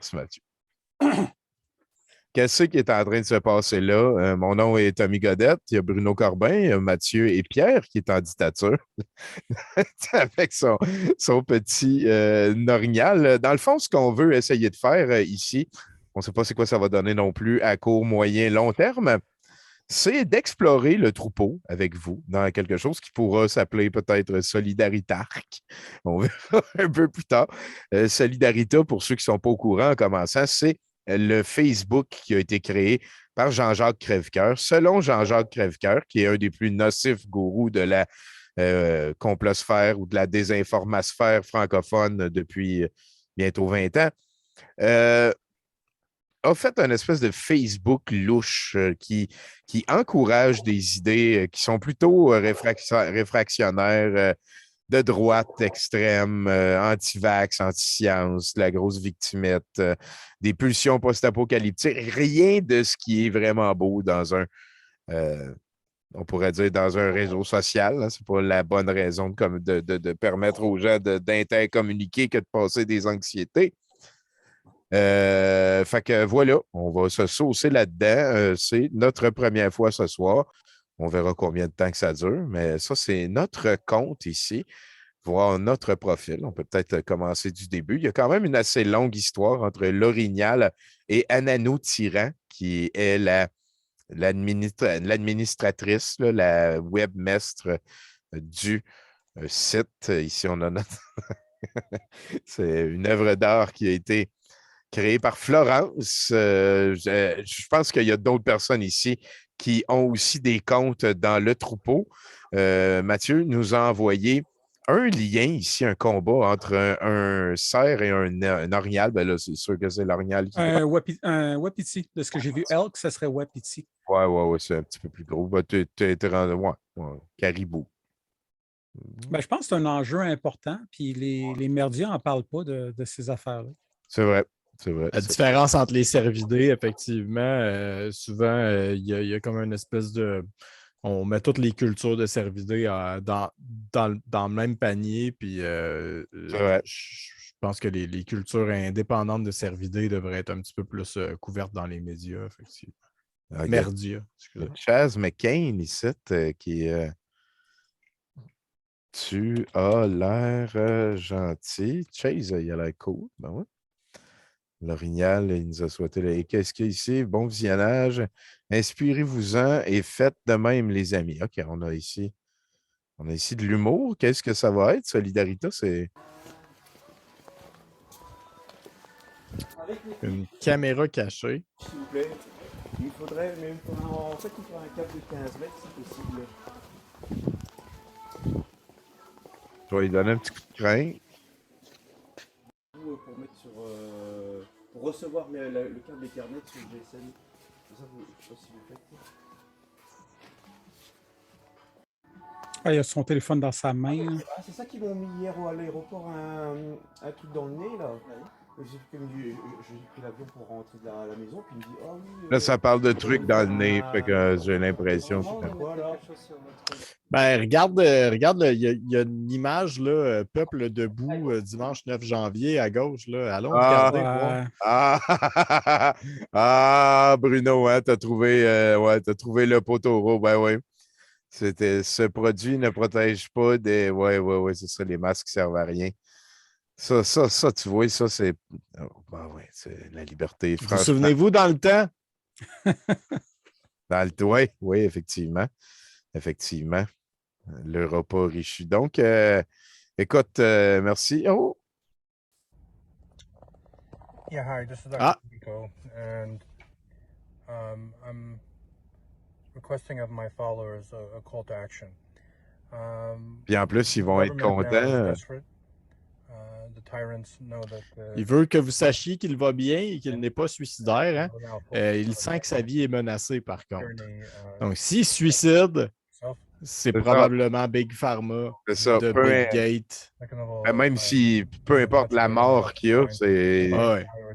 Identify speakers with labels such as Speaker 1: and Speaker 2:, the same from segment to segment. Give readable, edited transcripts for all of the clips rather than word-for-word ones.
Speaker 1: C'est Mathieu. Qu'est-ce qui est en train de se passer là? Mon nom est Tommy Godette, il y a Bruno Corbin, il y a Mathieu et Pierre qui est en dictature avec son petit Norignal. Dans le fond, ce qu'on veut essayer de faire ici, on ne sait pas c'est quoi ça va donner non plus à court, moyen, long terme, c'est d'explorer le troupeau avec vous dans quelque chose qui pourra s'appeler peut-être Solidaritarque. On verra un peu plus tard. Solidarita, pour ceux qui ne sont pas au courant en commençant, c'est le Facebook qui a été créé par Jean-Jacques Crèvecoeur. Selon Jean-Jacques Crèvecoeur, qui est un des plus nocifs gourous de la complosphère ou de la désinformasphère francophone depuis bientôt 20 ans, a fait une espèce de Facebook louche qui encourage des idées qui sont plutôt réfractionnaires, de droite extrême, anti-vax, anti-science, la grosse victimette, des pulsions post-apocalyptiques, rien de ce qui est vraiment beau dans on pourrait dire dans un réseau social. Hein. C'est pas la bonne raison de permettre aux gens d'intercommuniquer que de passer des anxiétés. Fait que voilà, on va se saucer là-dedans. C'est notre première fois ce soir. On verra combien de temps que ça dure, mais ça, c'est notre compte ici, voir notre profil. On peut peut-être commencer du début. Il y a quand même une assez longue histoire entre L'Orignal et Anano Tyran, qui est l'administratrice, la webmestre du site. Ici, on a notre... C'est une œuvre d'art qui a été créé par Florence. Je pense qu'il y a d'autres personnes ici qui ont aussi des comptes dans le troupeau. Mathieu nous a envoyé un lien ici, un combat entre un cerf et un orignal. Ben là, c'est sûr que c'est l'orignal qui gagne.
Speaker 2: Un wapiti. De ce que j'ai vu, elk, ça serait wapiti.
Speaker 1: Ouais, c'est un petit peu plus gros. Ben, t'es rendu, caribou.
Speaker 2: Ben, je pense que c'est un enjeu important, puis les merdias n'en parlent pas de ces affaires-là.
Speaker 1: C'est vrai. C'est vrai.
Speaker 3: La différence entre les cervidés, effectivement, souvent, il y a comme une espèce de... On met toutes les cultures de cervidés dans le même panier, puis je pense que les cultures indépendantes de cervidés devraient être un petit peu plus couvertes dans les médias, effectivement.
Speaker 1: Okay.
Speaker 3: Merdia.
Speaker 1: Chaz McCain, ici, qui tu as l'air gentil. Chase, il a l'air cool. Ben ouais. L'Orignal, il nous a souhaité qu'est-ce qu'il y a ici? Bon visionnage. Inspirez-vous-en et faites de même, les amis. OK, on a ici de l'humour. Qu'est-ce que ça va être? Solidarité, c'est.
Speaker 3: Une caméra cachée.
Speaker 4: S'il vous plaît. Il faudrait, mais en fait, il faudrait un câble de 15 mètres si possible.
Speaker 1: Je vais lui donner un petit coup de crin.
Speaker 4: Pour mettre sur. Pour recevoir le câble Ethernet sur le GSM. Ça, je sais pas si vous faites.
Speaker 2: Ah, il a son téléphone dans sa main.
Speaker 4: Ah, c'est ça qu'ils m'ont mis hier à l'aéroport, un truc dans le nez, là. J'ai pris l'avion pour rentrer de la maison, puis il me dit oh oui.
Speaker 1: Là, ça parle de trucs dans le nez, fait que j'ai l'impression.
Speaker 4: Voilà.
Speaker 3: Ben, regarde, il y a une image, là, Peuple debout, dimanche 9 janvier, à gauche, là. Allons regarder.
Speaker 1: Bruno, hein, t'as trouvé le poteau. Ben oui. Ce produit ne protège pas des. Ouais, c'est ça, les masques servent à rien. Ça, tu vois, ça, c'est. Ben ouais, c'est la liberté.
Speaker 3: Vous souvenez-vous dans le temps?
Speaker 1: Oui, effectivement. Effectivement. Le repas riche. Donc, écoute, merci. Oh!
Speaker 5: Yeah, hi, this is Dr. Rico, and I'm requesting of my followers a call to action.
Speaker 1: Puis en plus, ils vont être contents.
Speaker 3: Il veut que vous sachiez qu'il va bien et qu'il n'est pas suicidaire. Hein? Il sent que sa vie est menacée, par contre. Donc, s'il se suicide, c'est probablement Big Pharma de Big Gate.
Speaker 1: Même si, peu importe la mort qu'il y a, c'est...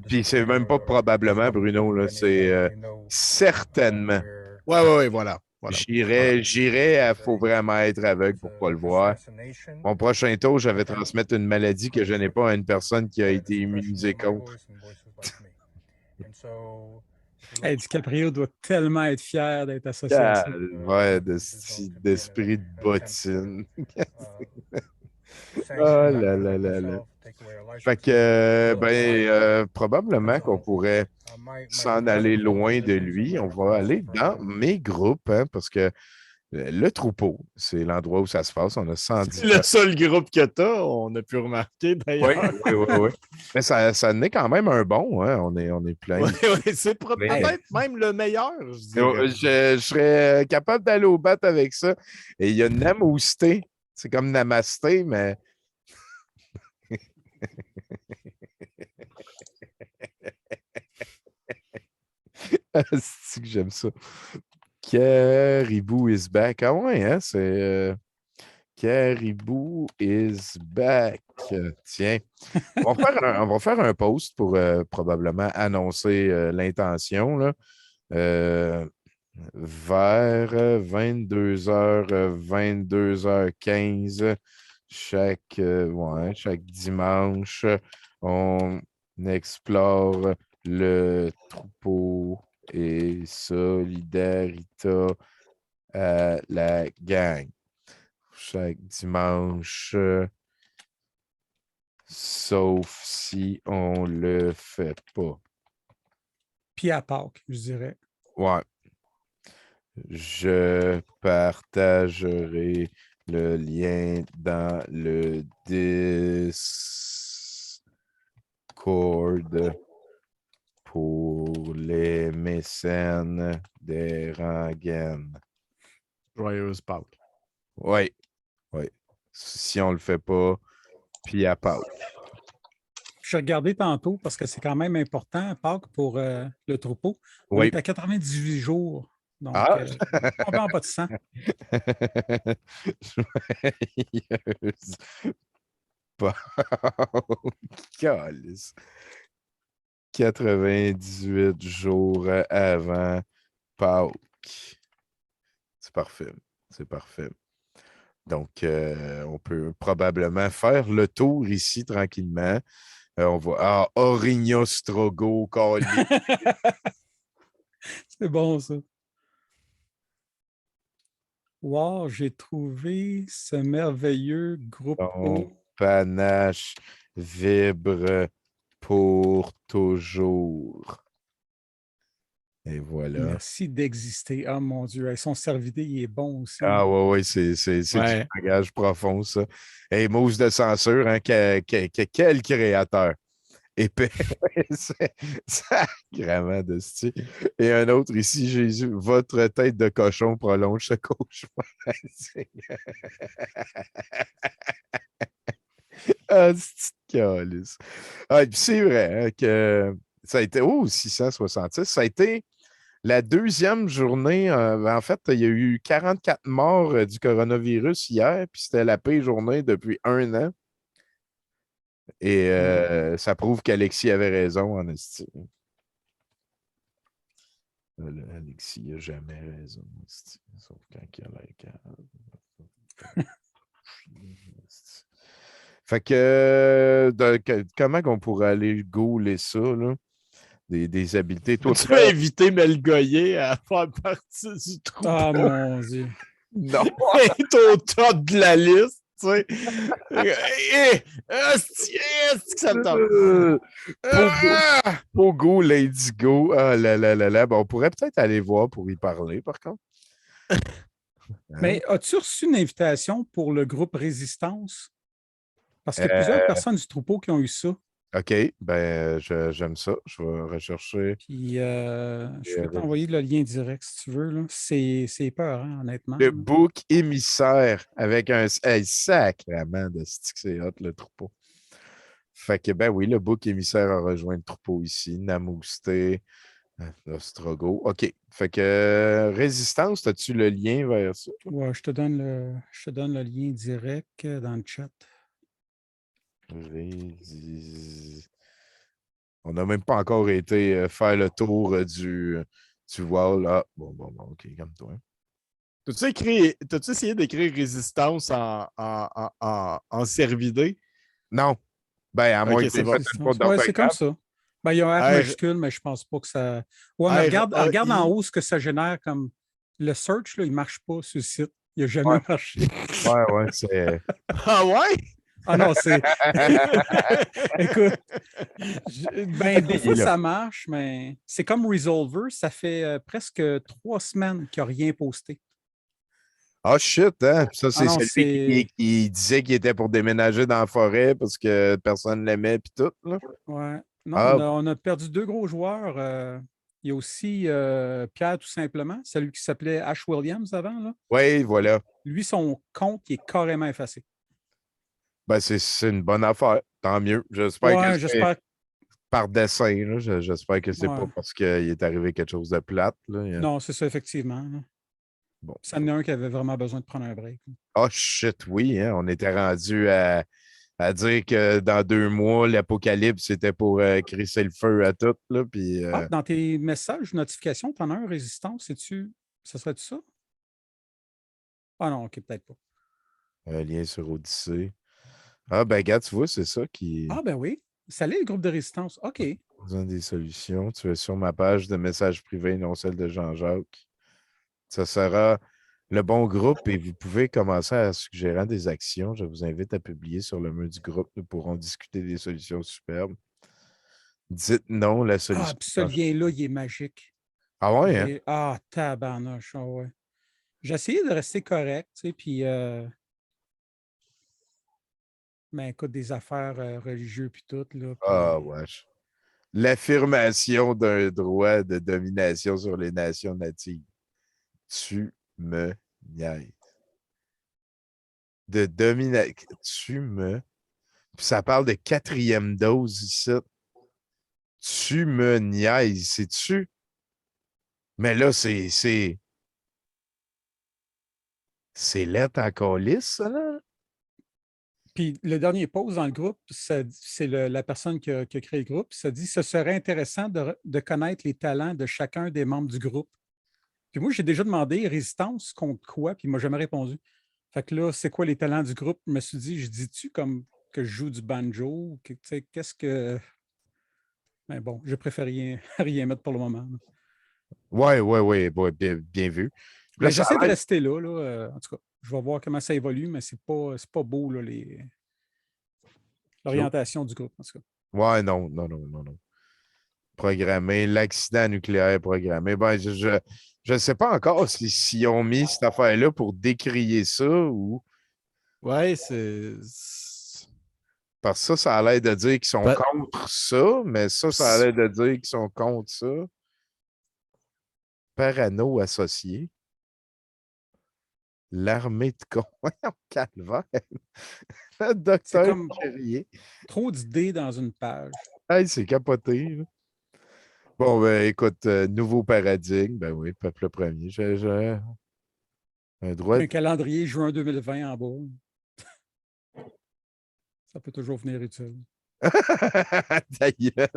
Speaker 1: Puis c'est même pas probablement, Bruno, là, c'est certainement.
Speaker 3: Ouais, voilà.
Speaker 1: J'irais, il faut vraiment être aveugle pour ne pas le voir. Mon prochain tour, je vais transmettre une maladie que je n'ai pas à une personne qui a été immunisée contre.
Speaker 5: like me. And so
Speaker 2: DiCaprio doit tellement être fier d'être associé à ça.
Speaker 1: Ouais, d'esprit de bottine. Oh là là là là. Fait que, probablement qu'on pourrait s'en aller loin de lui. On va aller dans mes groupes, hein, parce que le troupeau, c'est l'endroit où ça se passe. On a 110.
Speaker 3: C'est le seul groupe que tu as, on a pu remarquer d'ailleurs.
Speaker 1: Oui. Mais ça n'est quand même un bon, hein? On est plein.
Speaker 3: Oui, c'est peut-être même le meilleur, je dirais.
Speaker 1: Je serais capable d'aller au bat avec ça. Et il y a Namousté. C'est comme Namasté, mais. C'est que j'aime ça. Caribou is back. Ah ouais, hein? C'est Caribou is back. Tiens. On va faire un post pour probablement annoncer l'intention, là. Vers 22h, 22h15, chaque dimanche, on explore le troupeau et solidarité à la gang. Chaque dimanche, sauf si on le fait pas.
Speaker 2: Puis à Pâques, je dirais.
Speaker 1: Ouais. Je partagerai le lien dans le Discord pour les mécènes des rengaines.
Speaker 3: Joyeuse Pâques.
Speaker 1: Oui. Si on le fait pas, puis à Pâques.
Speaker 2: Je regardais tantôt parce que c'est quand même important, Pâques, pour le troupeau. On est à 98 jours. Donc, on prend pas de sang.
Speaker 1: Joyeuse Pâques. 98 jours avant Pâques. C'est parfait. Donc, on peut probablement faire le tour ici tranquillement. On va. Ah, Origno Strogo,
Speaker 2: C'est bon, ça. Wow, j'ai trouvé ce merveilleux groupe.
Speaker 1: Ton panache vibre pour toujours. Et voilà.
Speaker 2: Merci d'exister. Ah, mon Dieu. Son cervidé, il est bon aussi.
Speaker 1: Ah oui, c'est du langage profond, ça. Et mousse de censure, hein, quel créateur. Épais. Sacrément de style. Et un autre ici, Jésus, votre tête de cochon prolonge ce cauchemar. Ah, c'est calice. Ah, et puis c'est vrai hein, que ça a été 666. Ça a été la deuxième journée. En fait, il y a eu 44 morts du coronavirus hier, puis c'était la pire journée depuis 1 an. Et ça prouve qu'Alexis avait raison en esti. Alexis n'a jamais raison. Esti. Sauf quand il a l'air. Fait que, comment qu'on pourrait aller gauler ça, là? Des habiletés.
Speaker 3: Toi, tu vas inviter Melgoyer à faire partie du troupeau.
Speaker 2: Ah, mon Dieu.
Speaker 1: Non.
Speaker 3: Il est au top de la liste. Tu sais. Est-ce que ça me tente?
Speaker 1: Pogo, Lady Go. Ah là là là là. Bon, on pourrait peut-être aller voir pour y parler, par contre.
Speaker 2: Mais as-tu reçu une invitation pour le groupe Résistance? Parce qu'il y a plusieurs personnes du troupeau qui ont eu ça.
Speaker 1: OK, ben j'aime ça. Je vais rechercher.
Speaker 2: Puis je vais t'envoyer le lien direct si tu veux. Là. C'est peur, hein, honnêtement.
Speaker 1: Le bouc émissaire avec un sacrément de stick, c'est hot, le troupeau. Fait que ben oui, le bouc émissaire a rejoint le troupeau ici. Namousté, Ostrogo. OK. Fait que Résistance, as-tu le lien vers ça?
Speaker 2: Ouais, je te donne le lien direct dans le chat.
Speaker 1: On n'a même pas encore été faire le tour du wall. Ah, bon, OK, calme-toi.
Speaker 3: T'as-tu essayé d'écrire Résistance en cervidé?
Speaker 1: Non. Ben, à moins que
Speaker 2: c'est comme ça. Ben, il y a un R majuscule, mais je pense pas que ça. Ouais, mais regarde en haut ce que ça génère comme. Le search, là, il ne marche pas sur le site. Il n'a jamais marché.
Speaker 1: Ouais, c'est.
Speaker 3: Ah ouais?
Speaker 2: Ah non, c'est. Écoute, des fois, ça marche, mais c'est comme Resolver. Ça fait presque 3 semaines qu'il n'a rien posté.
Speaker 1: Ah, shit, hein? Ça, c'est
Speaker 2: non,
Speaker 1: celui qui disait qu'il était pour déménager dans la forêt parce que personne ne l'aimait, puis tout, là.
Speaker 2: Ouais. Non, on a perdu 2 gros joueurs. Il y a aussi Pierre, tout simplement, celui qui s'appelait Ash Williams avant. Là.
Speaker 1: Oui, voilà.
Speaker 2: Lui, son compte, il est carrément effacé.
Speaker 1: Ben, c'est une bonne affaire. Tant mieux. J'espère que c'est par dessin. Là. J'espère que c'est pas parce qu'il est arrivé quelque chose de plate. Là.
Speaker 2: Non, c'est ça, effectivement. Bon, ça en a un qui avait vraiment besoin de prendre un break.
Speaker 1: Oh shit, oui. Hein? On était rendu à dire que dans 2 mois, l'apocalypse, c'était pour crisser le feu à tout. Là, puis,
Speaker 2: dans tes messages, notifications, t'en as un résistance, ça serait-tu ça? Ah non, OK, peut-être pas.
Speaker 1: Un lien sur Odyssée. Ah, ben, gars, tu vois, c'est ça qui.
Speaker 2: Ah, ben oui. Salut, le groupe de résistance. OK.
Speaker 1: Besoin des solutions. Tu es sur ma page de messages privés, non celle de Jean-Jacques. Ça sera le bon groupe et vous pouvez commencer à suggérer des actions. Je vous invite à publier sur le mur du groupe. Nous pourrons discuter des solutions superbes. Dites non, la solution.
Speaker 2: Ah, puis ce lien-là, il est magique.
Speaker 1: Ah ouais, hein?
Speaker 2: Ah, tabarnouche, ouais. J'ai essayé de rester correct, tu sais, puis... Mais écoute, des affaires religieuses puis tout, là. Puis...
Speaker 1: Ah, wesh. L'affirmation d'un droit de domination sur les nations natives. Tu me niaises. De domination. Tu me... Puis ça parle de 4e dose ici. Tu me niaises, c'est-tu? Mais là, c'est lettre en calice, ça, là?
Speaker 2: Puis le dernier post dans le groupe, c'est la personne qui a créé le groupe. Ça dit ce serait intéressant de connaître les talents de chacun des membres du groupe. Puis moi, j'ai déjà demandé résistance contre quoi, puis il ne m'a jamais répondu. Fait que là, c'est quoi les talents du groupe? Je me suis dit, je dis-tu comme que je joue du banjo? Qu'est-ce que. Mais bon, je préfère rien mettre pour le moment.
Speaker 1: Oui, bien vu.
Speaker 2: Ben, j'essaie de rester là. En tout cas, je vais voir comment ça évolue, mais c'est pas beau, là, l'orientation du groupe, en tout cas.
Speaker 1: Ouais, non. Programmer, l'accident nucléaire programmé. Ben, je ne sais pas encore s'ils ont mis cette affaire-là pour décrier ça ou.
Speaker 3: Ouais, c'est.
Speaker 1: Parce que ça a l'air de dire qu'ils sont contre ça, mais ça a l'air de dire qu'ils sont contre ça. Parano associé. L'armée de con. Calvaire. Le docteur Carrier.
Speaker 2: Trop d'idées dans une page.
Speaker 1: Hey, c'est capoté. Là. Bon, ben écoute, nouveau paradigme. Ben oui, peuple premier. J'ai un droit.
Speaker 2: Un calendrier juin 2020 en bas. Ça peut toujours venir utile.
Speaker 1: Ta gueule.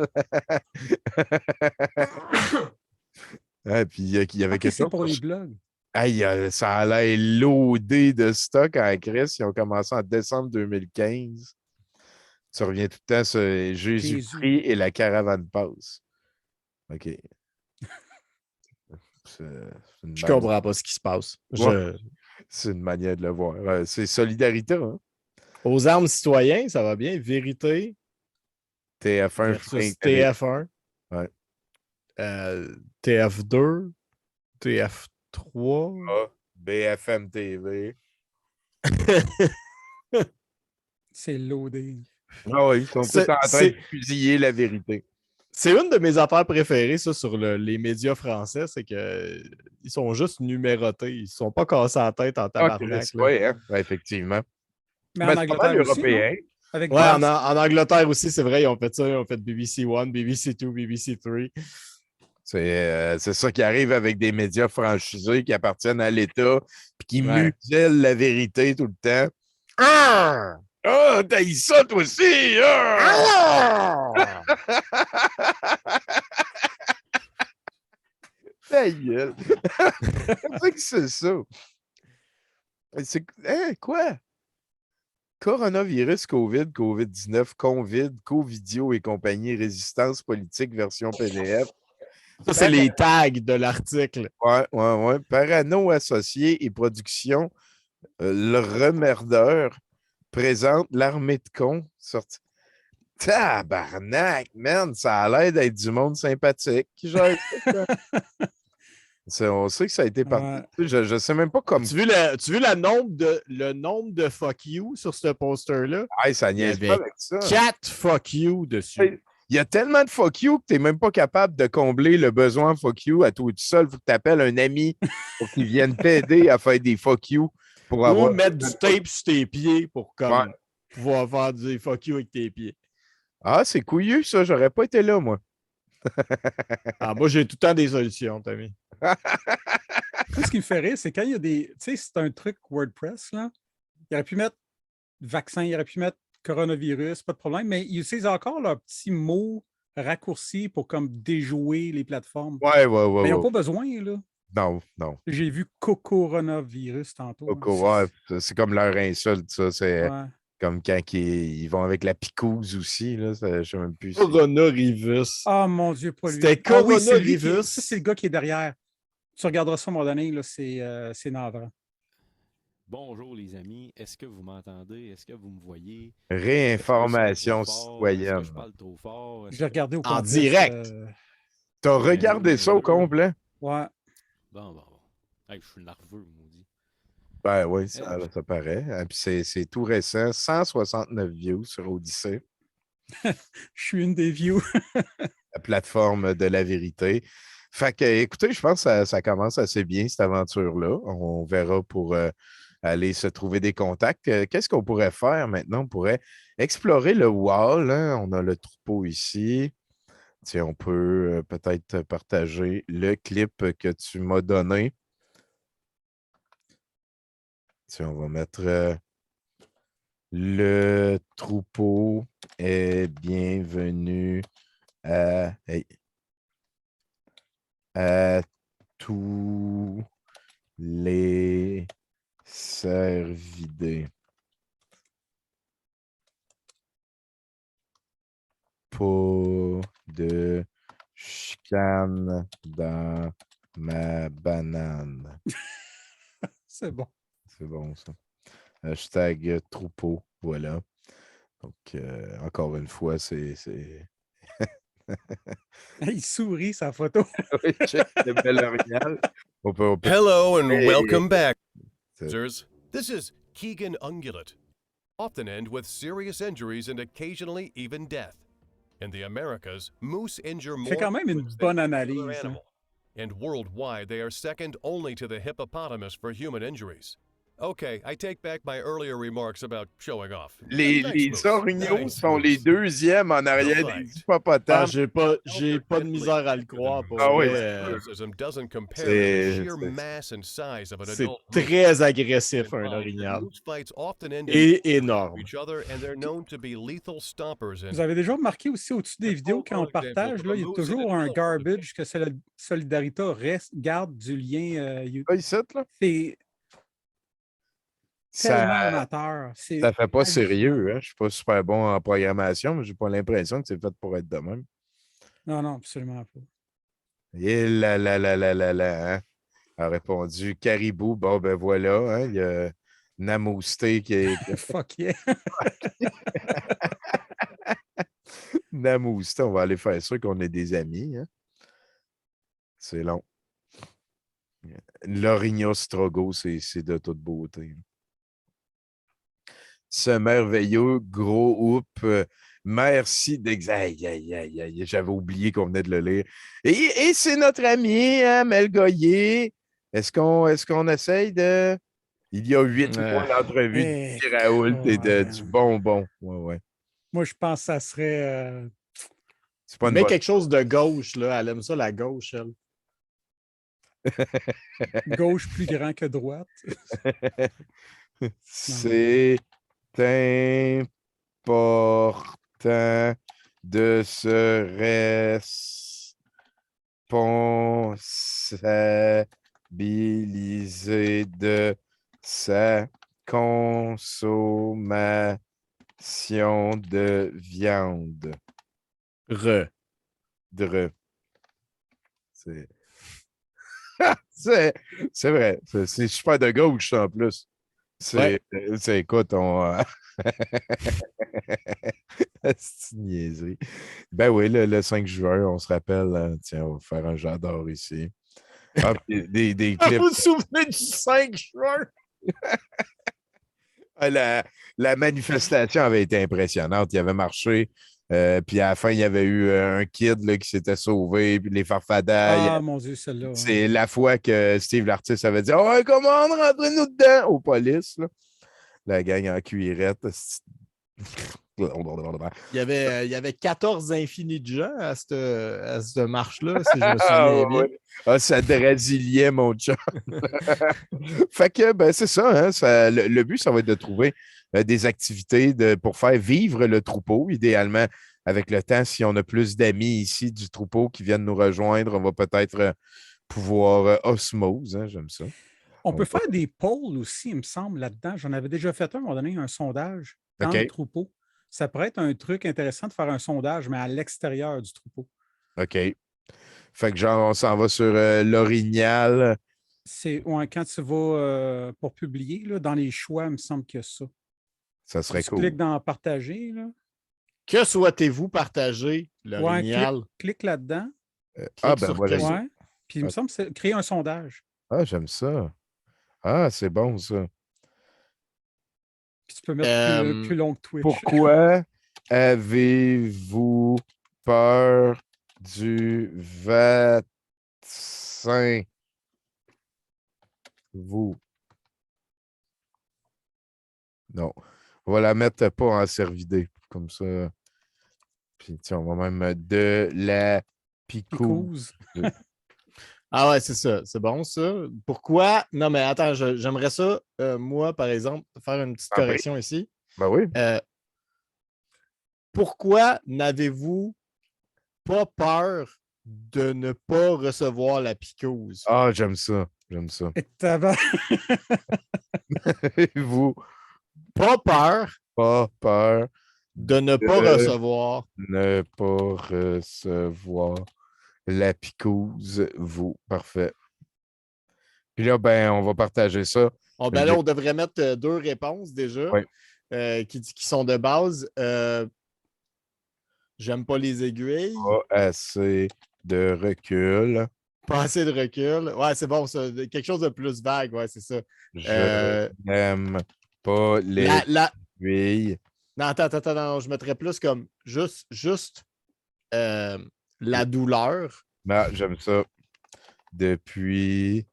Speaker 1: Puis il y avait quelque chose.
Speaker 2: C'est pour les blogs.
Speaker 1: Hey, ça a l'air loadé de stock en Grèce. Ils ont commencé en décembre 2015. Ça revient tout le temps sur Jésus-Christ et la caravane passe. OK.
Speaker 3: Je comprends pas ce qui se passe.
Speaker 1: Ouais. C'est une manière de le voir. C'est solidarité. Hein?
Speaker 3: Aux armes citoyens, ça va bien. Vérité.
Speaker 1: TF1.
Speaker 3: TF1.
Speaker 1: Ouais.
Speaker 3: TF2. TF3.
Speaker 1: BFM TV.
Speaker 3: C'est
Speaker 2: loadé.
Speaker 1: Ah oui, ils sont tous en train de fusiller la vérité.
Speaker 3: C'est une de mes affaires préférées, ça, sur les médias français, c'est qu'ils sont juste numérotés. Ils ne sont pas cassés la tête en tabarnak.
Speaker 1: Oui, hein? Effectivement.
Speaker 2: Mais en Angleterre
Speaker 1: européen.
Speaker 3: En Angleterre aussi, c'est vrai, ils ont fait ça. Ils ont fait BBC One, BBC Two, BBC Three.
Speaker 1: C'est ça qui arrive avec des médias franchisés qui appartiennent à l'État puis qui mutilent la vérité tout le temps. Ah! Ah, t'as eu ça, toi aussi! Ah! Ta gueule! Qu'est-ce que c'est ça? Hein, quoi? Coronavirus, COVID, COVID-19, Convid, Covidio et compagnie, résistance politique, version PDF.
Speaker 3: Ça, c'est les tags de l'article.
Speaker 1: Ouais. Parano associé et production, le remerdeur présente l'armée de cons. Tabarnak, man, ça a l'air d'être du monde sympathique qui gère ça. On sait que ça a été parti. Je sais même pas comme.
Speaker 3: Tu vu le nombre de fuck you sur ce poster-là?
Speaker 1: Hey, ça niaise pas avec ça.
Speaker 3: 4 fuck you dessus.
Speaker 1: Il y a tellement de fuck you que tu n'es même pas capable de combler le besoin fuck you à toi tout seul. Il faut que tu appelles un ami pour qu'il vienne t'aider à faire des fuck you. Pour avoir...
Speaker 3: mettre du tape sur tes pieds pour pouvoir faire des fuck you avec tes pieds.
Speaker 1: Ah, c'est couillu, ça. J'aurais pas été là, moi.
Speaker 3: Moi, j'ai tout le temps des solutions, Tommy.
Speaker 2: Ce qui me fait rire, c'est quand il y a des. Tu sais, c'est un truc WordPress, là. Il aurait pu mettre vaccin, il aurait pu mettre coronavirus, pas de problème, mais ils utilisent encore leurs petits mots raccourcis pour comme déjouer les plateformes.
Speaker 1: Ouais.
Speaker 2: Mais ils n'ont pas besoin, là.
Speaker 1: Non.
Speaker 2: J'ai vu coronavirus tantôt.
Speaker 1: C'est comme leur insulte, ça. C'est
Speaker 2: ouais.
Speaker 1: comme quand ils vont avec la picouse aussi, là. Je sais même plus.
Speaker 3: Coronavirus.
Speaker 2: Oh mon Dieu, pas lui.
Speaker 3: C'était coronavirus.
Speaker 2: Oui, c'est le gars qui est derrière. Tu regarderas ça à un moment donné, là, c'est navrant.
Speaker 6: Bonjour les amis, est-ce que vous m'entendez? Est-ce que vous me voyez?
Speaker 1: Réinformation citoyenne.
Speaker 6: Est-ce que je parle trop fort?
Speaker 2: J'ai regardé au complet.
Speaker 3: En direct.
Speaker 1: T'as regardé ça au complet?
Speaker 2: Ouais.
Speaker 6: Bon. Hey, je suis nerveux, maudit.
Speaker 1: Ben oui, ça paraît. Et puis c'est tout récent. 169 views sur Odyssée.
Speaker 2: Je suis une des views.
Speaker 1: La plateforme de la vérité. Fait que, écoutez, je pense que ça commence assez bien, cette aventure-là. On verra pour aller se trouver des contacts. Qu'est-ce qu'on pourrait faire maintenant? On pourrait explorer le wall. Hein? On a le troupeau ici. Tiens, on peut peut-être partager le clip que tu m'as donné. Tiens, on va mettre le troupeau est bienvenu à tous les cervidés. Pas de chicane dans ma banane.
Speaker 2: C'est bon.
Speaker 1: C'est bon, ça. Hashtag troupeau, voilà. Donc, encore une fois, c'est...
Speaker 2: Il sourit, sa photo.
Speaker 1: Oui, check le bel orignal.
Speaker 7: Hello and welcome back.
Speaker 1: C'est-
Speaker 7: This is Keegan Ungulate, often end with serious injuries and occasionally even death. In the Americas, moose injure more
Speaker 2: Fait quand même une
Speaker 7: humans
Speaker 2: bonne
Speaker 7: than any
Speaker 2: analyse.
Speaker 7: other
Speaker 2: Hein.
Speaker 7: animal. And worldwide, they are second only to the hippopotamus for human injuries. Okay, I take back my earlier remarks about showing off.
Speaker 1: Les orignaux sont les deuxièmes en arrière des
Speaker 7: fight.
Speaker 1: hippopotames.
Speaker 3: J'ai pas de misère à le croire. Pour
Speaker 1: Ah oui,
Speaker 3: vrai,
Speaker 7: doesn't compare
Speaker 1: c'est-
Speaker 7: to the sheer
Speaker 1: c'est-
Speaker 7: mass and size of an
Speaker 3: c'est
Speaker 7: adult
Speaker 3: très agressif, un orignal.
Speaker 7: moose fights often end in
Speaker 3: Et énorme.
Speaker 7: each other, and they're known to be lethal stompers.
Speaker 2: Vous avez déjà remarqué aussi au-dessus des vidéos, quand on partage, là, il y a toujours un garbage que Solidarité garde du lien YouTube.
Speaker 1: Pas ici, là.
Speaker 2: C'est tellement
Speaker 1: Ça
Speaker 2: amateur.
Speaker 1: ça fait pas sérieux. Hein? Je suis pas super bon en programmation, mais j'ai pas l'impression que c'est fait pour être de même.
Speaker 2: Non, absolument pas.
Speaker 1: Et là, hein? A répondu Caribou. Bon, ben voilà, hein? Il y a Namousté qui est.
Speaker 2: Fuck yeah.
Speaker 1: Namousté, on va aller faire ça qu'on est des amis. Hein? C'est long. L'Origno Strogo, c'est de toute beauté. Ce merveilleux gros hoop. Merci d'exagérer. J'avais oublié qu'on venait de le lire. Et c'est notre ami, hein, Mel Goyer. Est-ce qu'on essaye de. Il y a 8 mois d'entrevue de Guy Raoult et du bonbon. Ouais.
Speaker 2: Moi, je pense que ça serait.
Speaker 1: C'est pas une
Speaker 3: Mais
Speaker 1: bonne-
Speaker 3: quelque chose de gauche, là. Elle aime ça, la gauche, elle.
Speaker 2: Gauche plus grand que droite.
Speaker 1: C'est important de se responsabiliser de sa consommation de viande. C'est c'est vrai. C'est super de gauche, ça, en plus. Écoute, c'est une niaiserie. Ben oui, le 5 juin, on se rappelle, tiens, on va faire un j'adore ici. Ah, des clips.
Speaker 3: Vous vous souvenez du 5 juin?
Speaker 1: La manifestation avait été impressionnante. Il avait marché. Puis à la fin, il y avait eu un kid là, qui s'était sauvé, puis les farfadets.
Speaker 2: Ah, mon Dieu, celle-là.
Speaker 1: C'est la fois que Steve l'artiste avait dit oh, commande, rentrez-nous dedans aux polices. Là. La gang en cuirette.
Speaker 3: Il y avait 14 infinis de gens à cette marche-là, si je me souviens bien.
Speaker 1: Ouais. Ah, ça drasiliait, mon chat. Fait que, ben, c'est ça, hein, le but, ça va être de trouver des activités pour faire vivre le troupeau, idéalement. Avec le temps, si on a plus d'amis ici du troupeau qui viennent nous rejoindre, on va peut-être pouvoir osmose, hein, j'aime ça.
Speaker 2: On peut faire des polls aussi, il me semble, là-dedans. J'en avais déjà fait un, à un moment donné, un sondage dans
Speaker 1: OK.
Speaker 2: le troupeau. Ça pourrait être un truc intéressant de faire un sondage, mais à l'extérieur du troupeau.
Speaker 1: OK. Fait que genre, on s'en va sur l'orignal.
Speaker 2: C'est quand tu vas pour publier, là, dans les choix, il me semble qu'il y a ça.
Speaker 1: Ça serait
Speaker 2: Tu
Speaker 1: cool.
Speaker 2: cliques dans partager, là.
Speaker 3: Que souhaitez-vous partager, l'orignal?
Speaker 2: Clique là-dedans.
Speaker 1: Ben voilà.
Speaker 2: Ouais. Puis il me semble que c'est créer un sondage.
Speaker 1: Ah, j'aime ça. Ah, c'est bon, ça.
Speaker 2: Puis tu peux mettre plus long que Twitch.
Speaker 1: Pourquoi avez-vous peur du vaccin? Vous. Non. On va la mettre pas en cervidé, comme ça. Puis, tiens, on va même de la picouse.
Speaker 3: Ah ouais, c'est ça. C'est bon, ça. Pourquoi? Non, mais attends, j'aimerais ça, moi, par exemple, faire une petite correction ici.
Speaker 1: Ben oui.
Speaker 3: Pourquoi n'avez-vous pas peur de ne pas recevoir la picouse?
Speaker 1: Ah, j'aime ça. J'aime ça.
Speaker 2: Et
Speaker 1: Vous.
Speaker 3: Pas peur.
Speaker 1: Pas peur.
Speaker 3: De ne pas recevoir.
Speaker 1: Ne pas recevoir la picouse, vous. Parfait. Puis là, ben, on va partager ça.
Speaker 3: Oh, ben là, on devrait mettre 2 réponses déjà qui sont de base. J'aime pas les aiguilles.
Speaker 1: Pas assez de recul.
Speaker 3: Pas assez de recul. Ouais, c'est bon, ça. Quelque chose de plus vague, ouais, c'est ça.
Speaker 1: Je n'aime pas les aiguilles.
Speaker 3: Non, attends, non, je mettrais plus comme juste la douleur.
Speaker 1: Non, j'aime ça. Depuis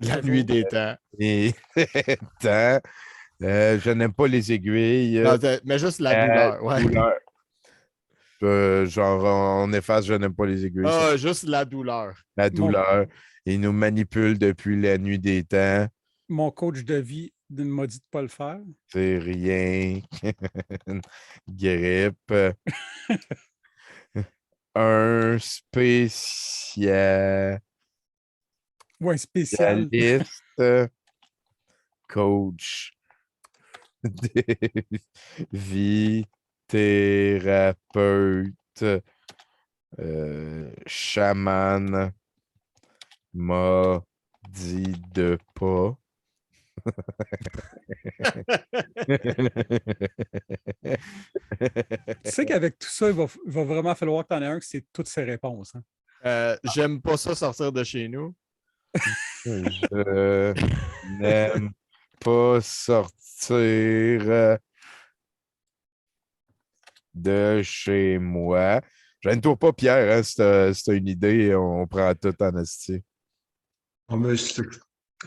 Speaker 3: la nuit des temps.
Speaker 1: Je n'aime pas les aiguilles.
Speaker 3: Non, mais juste la douleur. Ouais.
Speaker 1: Genre, on efface, je n'aime pas les aiguilles.
Speaker 3: Ah, juste la douleur.
Speaker 1: La douleur. Il nous manipule depuis la nuit des temps.
Speaker 2: Mon coach de vie m'a dit de ne pas le faire.
Speaker 1: C'est rien. Grippe. Un spécial.
Speaker 2: Ouais, spécialiste.
Speaker 1: Coach de vie, thérapeute, chaman m'a dit de pas.
Speaker 2: Tu sais qu'avec tout ça, il va vraiment falloir que tu en aies un que c'est toutes ces réponses. Hein?
Speaker 3: J'aime pas ça sortir de chez nous.
Speaker 1: Je n'aime pas sortir de chez moi. Gêne-toi pas, Pierre, hein, c'est une idée, on prend tout en esti.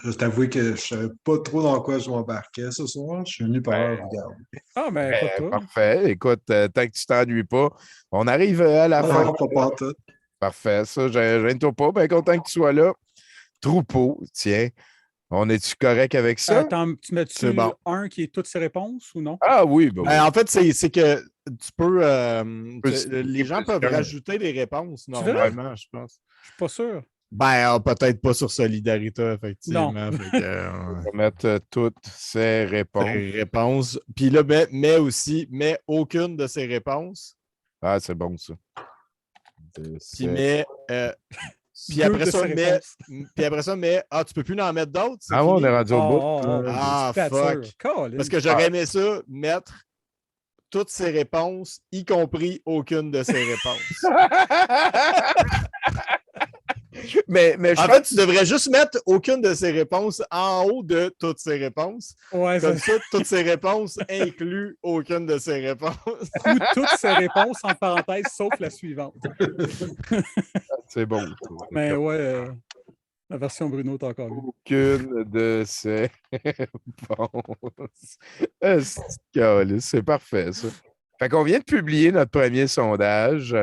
Speaker 8: Je t'avoue que je ne savais pas trop dans quoi je m'embarquais ce soir. Je suis venu par regarder.
Speaker 2: Ah, ben, écoute,
Speaker 1: parfait. Écoute, tant que tu t'ennuies pas, on arrive à la fin.
Speaker 8: Non, pas tout.
Speaker 1: Parfait, ça, gêne-toi pas. Bien content que tu sois là. Troupeau, tiens. On est-tu correct avec ça?
Speaker 2: Attends, tu mets-tu un qui est toutes ces réponses ou non?
Speaker 1: Ah oui, ben oui.
Speaker 3: En fait, c'est que tu peux. Les gens peuvent rajouter des réponses normalement, je pense.
Speaker 2: Je suis pas sûr.
Speaker 3: Ben, peut-être pas sur Solidarité, effectivement.
Speaker 2: Non.
Speaker 3: Fait que,
Speaker 1: On va mettre toutes ces réponses.
Speaker 3: ces réponses. Puis là, mets aucune de ces réponses.
Speaker 1: Ah, c'est bon, ça.
Speaker 3: Puis puis après ça, tu peux plus en mettre d'autres? C'est
Speaker 1: Ah ouais, on
Speaker 3: fini?
Speaker 1: est rendu au bout.
Speaker 3: Fuck. Parce que j'aurais aimé ça, mettre toutes ces réponses, y compris aucune de ces réponses.
Speaker 1: mais
Speaker 3: En fait, tu devrais juste mettre aucune de ces réponses en haut de toutes ces réponses.
Speaker 2: Ouais,
Speaker 3: Comme ça, toutes ces réponses incluent aucune de ces réponses.
Speaker 2: Ou toutes ces réponses en parenthèse, sauf la suivante.
Speaker 1: C'est bon.
Speaker 2: Mais ouais, la version Bruno est encore mieux.
Speaker 1: Aucune de ces réponses. C'est parfait, ça. Fait qu'on vient de publier notre premier sondage.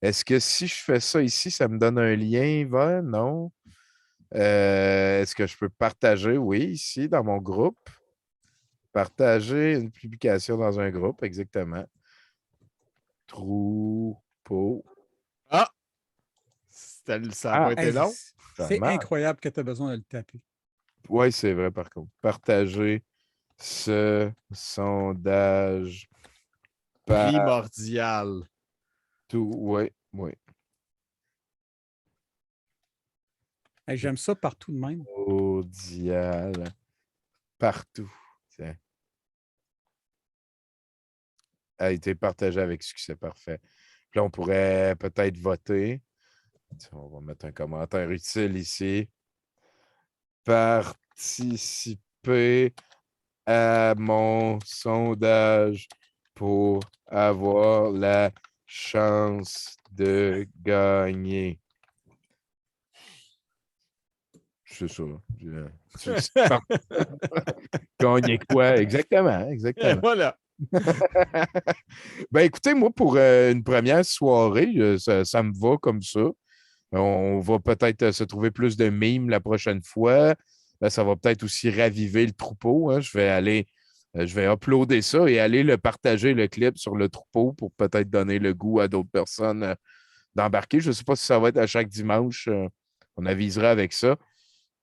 Speaker 1: Est-ce que si je fais ça ici, ça me donne un lien vers? Non. Est-ce que je peux partager? Oui, ici, dans mon groupe. Partager une publication dans un groupe, exactement. Troupeau.
Speaker 3: Ah! Ça n'a pas été long.
Speaker 2: C'est incroyable que tu as besoin de le taper.
Speaker 1: Oui, c'est vrai, par contre. Partager ce sondage
Speaker 3: primordial.
Speaker 1: Tout, oui, oui.
Speaker 2: Hey, j'aime ça partout de même.
Speaker 1: Primordial. Partout. Tiens. A été partagé avec succès, parfait. Puis là, on pourrait peut-être voter. On va mettre un commentaire utile ici. Participer à mon sondage pour avoir la chance de gagner. C'est ça. Gagner quoi? Exactement, exactement.
Speaker 3: Voilà.
Speaker 1: Ben écoutez, moi, pour une première soirée, ça me va comme ça. On va peut-être se trouver plus de mimes la prochaine fois. Là, ça va peut-être aussi raviver le troupeau. Hein. Je vais uploader ça et aller le partager, le clip, sur le troupeau pour peut-être donner le goût à d'autres personnes d'embarquer. Je ne sais pas si ça va être à chaque dimanche. On avisera avec ça.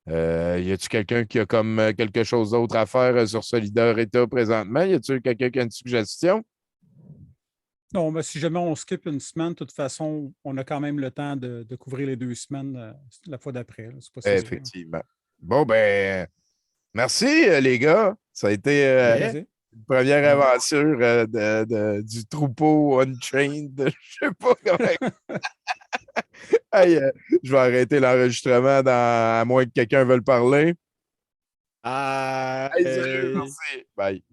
Speaker 1: Y a-t-il quelqu'un qui a comme quelque chose d'autre à faire sur Solidarité présentement? Y a-t-il quelqu'un qui a une suggestion?
Speaker 2: Non, mais si jamais on skip une semaine, de toute façon, on a quand même le temps de couvrir les 2 semaines la fois d'après. C'est pas si
Speaker 1: Effectivement. Bon, ben, merci, les gars. Ça a été une première aventure du troupeau Unchained. Je sais pas comment. Hey, je vais arrêter l'enregistrement à moins que quelqu'un veuille parler. Hey, salut, merci. Bye.